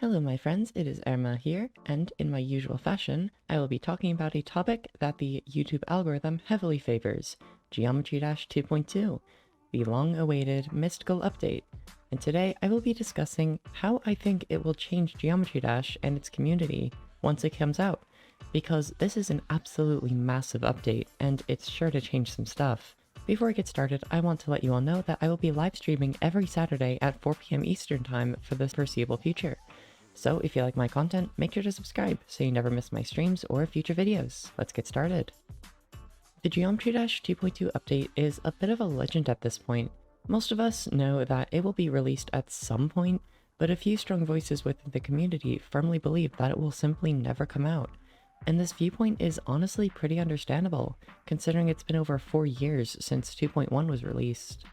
Hello my friends, it is Irma here, and in my usual fashion, I will be talking about a topic that the YouTube algorithm heavily favors, Geometry Dash 2.2, the long-awaited mystical update. And today I will be discussing how I think it will change Geometry Dash and its community once it comes out, because this is an absolutely massive update, and it's sure to change some stuff. Before I get started, I want to let you all know that I will be live streaming every Saturday at 4 p.m. Eastern Time for the foreseeable future. So if you like my content, make sure to subscribe so you never miss my streams or future videos. Let's get started. The Geometry Dash 2.2 update is a bit of a legend at this point. Most of us know that it will be released at some point, but a few strong voices within the community firmly believe that it will simply never come out. And this viewpoint is honestly pretty understandable, considering it's been over 4 years since 2.1 was released.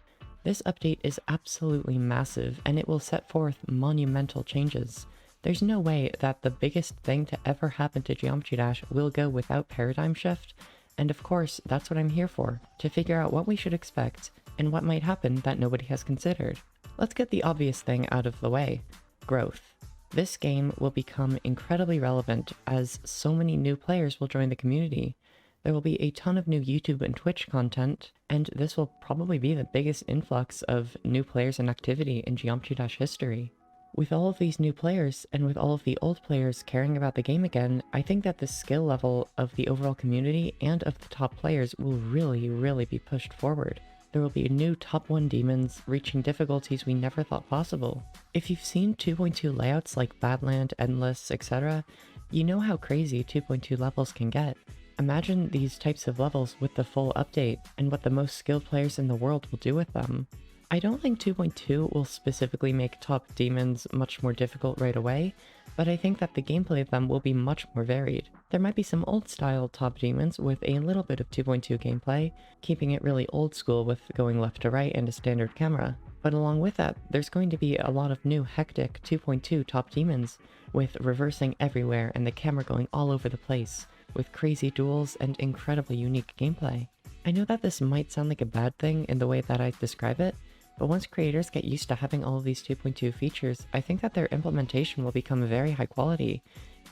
This update is absolutely massive, and it will set forth monumental changes. There's no way that the biggest thing to ever happen to Geometry Dash will go without paradigm shift, and of course that's what I'm here for, to figure out what we should expect and what might happen that nobody has considered. Let's get the obvious thing out of the way: growth. This game will become incredibly relevant as so many new players will join the community. There will be a ton of new YouTube and Twitch content, and this will probably be the biggest influx of new players and activity in Geometry Dash history. With all of these new players, and with all of the old players caring about the game again, I think that the skill level of the overall community and of the top players will really be pushed forward. There will be new top 1 demons reaching difficulties we never thought possible. If you've seen 2.2 layouts like Badland, Endless, etc., you know how crazy 2.2 levels can get. Imagine these types of levels with the full update, and what the most skilled players in the world will do with them. I don't think 2.2 will specifically make top demons much more difficult right away, but I think that the gameplay of them will be much more varied. There might be some old style top demons with a little bit of 2.2 gameplay, keeping it really old school with going left to right and a standard camera. But along with that, there's going to be a lot of new hectic 2.2 top demons, with reversing everywhere and the camera going all over the place, with crazy duels and incredibly unique gameplay. I know that this might sound like a bad thing in the way that I describe it, but once creators get used to having all of these 2.2 features, I think that their implementation will become very high quality,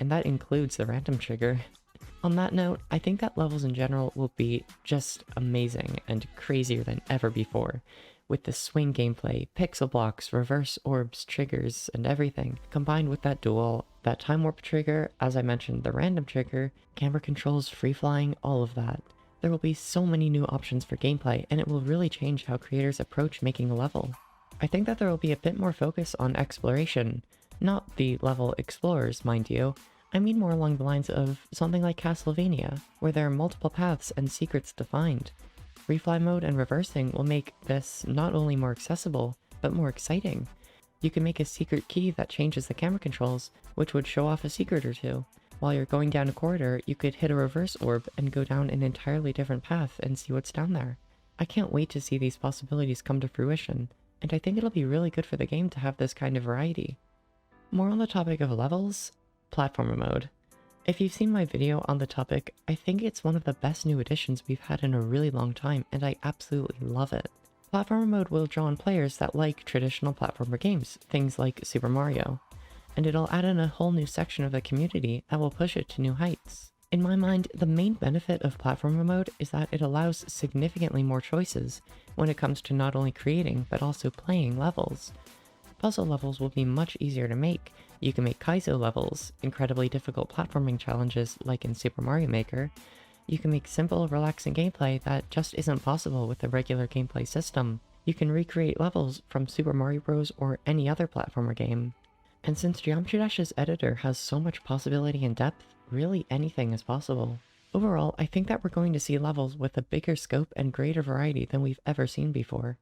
and that includes the random trigger. On that note, I think that levels in general will be just amazing and crazier than ever before, with the swing gameplay, pixel blocks, reverse orbs, triggers, and everything, combined with that duel, that time warp trigger, as I mentioned, the random trigger, camera controls, free flying, all of that. There will be so many new options for gameplay, and it will really change how creators approach making a level. I think that there will be a bit more focus on exploration, not the level explorers, mind you. I mean more along the lines of something like Castlevania, where there are multiple paths and secrets defined. Refly mode and reversing will make this not only more accessible, but more exciting. You can make a secret key that changes the camera controls, which would show off a secret or two. While you're going down a corridor, you could hit a reverse orb and go down an entirely different path and see what's down there. I can't wait to see these possibilities come to fruition, and I think it'll be really good for the game to have this kind of variety. More on the topic of levels, platformer mode. If you've seen my video on the topic, I think it's one of the best new additions we've had in a really long time, and I absolutely love it. Platformer mode will draw in players that like traditional platformer games, things like Super Mario, and it'll add in a whole new section of the community that will push it to new heights. In my mind, the main benefit of platformer mode is that it allows significantly more choices when it comes to not only creating, but also playing levels. Puzzle levels will be much easier to make. You can make Kaizo levels, incredibly difficult platforming challenges like in Super Mario Maker. You can make simple, relaxing gameplay that just isn't possible with the regular gameplay system. You can recreate levels from Super Mario Bros. Or any other platformer game. And since Geometry Dash's editor has so much possibility and depth, really anything is possible. Overall, I think that we're going to see levels with a bigger scope and greater variety than we've ever seen before.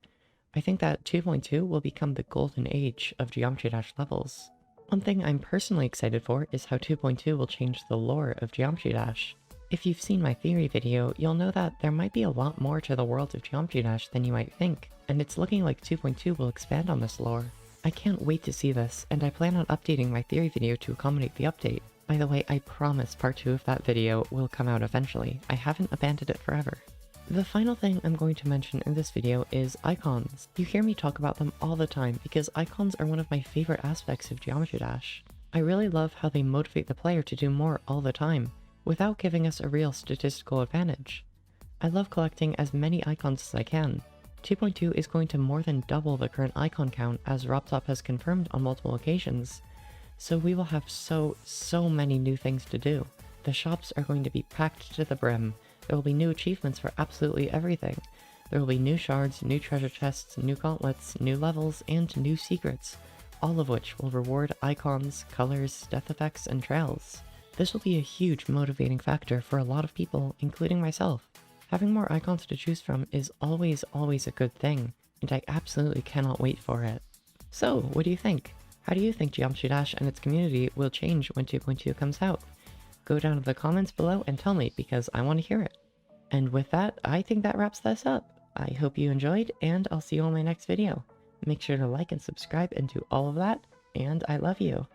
I think that 2.2 will become the golden age of Geometry Dash levels. One thing I'm personally excited for is how 2.2 will change the lore of Geometry Dash. If you've seen my theory video, you'll know that there might be a lot more to the world of Geometry Dash than you might think, and it's looking like 2.2 will expand on this lore. I can't wait to see this, and I plan on updating my theory video to accommodate the update. By the way, I promise part 2 of that video will come out eventually. I haven't abandoned it forever. The final thing I'm going to mention in this video is icons. You hear me talk about them all the time because icons are one of my favorite aspects of Geometry Dash. I really love how they motivate the player to do more all the time, without giving us a real statistical advantage. I love collecting as many icons as I can. 2.2 is going to more than double the current icon count, as RobTop has confirmed on multiple occasions, so we will have so many new things to do. The shops are going to be packed to the brim. There will be new achievements for absolutely everything. There will be new shards, new treasure chests, new gauntlets, new levels, and new secrets, all of which will reward icons, colors, death effects, and trails. This will be a huge motivating factor for a lot of people, including myself. Having more icons to choose from is always a good thing, and I absolutely cannot wait for it. So, what do you think? How do you think Geometry Dash and its community will change when 2.2 comes out? Go down to the comments below and tell me, because I want to hear it. And with that, I think that wraps this up. I hope you enjoyed, and I'll see you on my next video. Make sure to like and subscribe and do all of that, and I love you.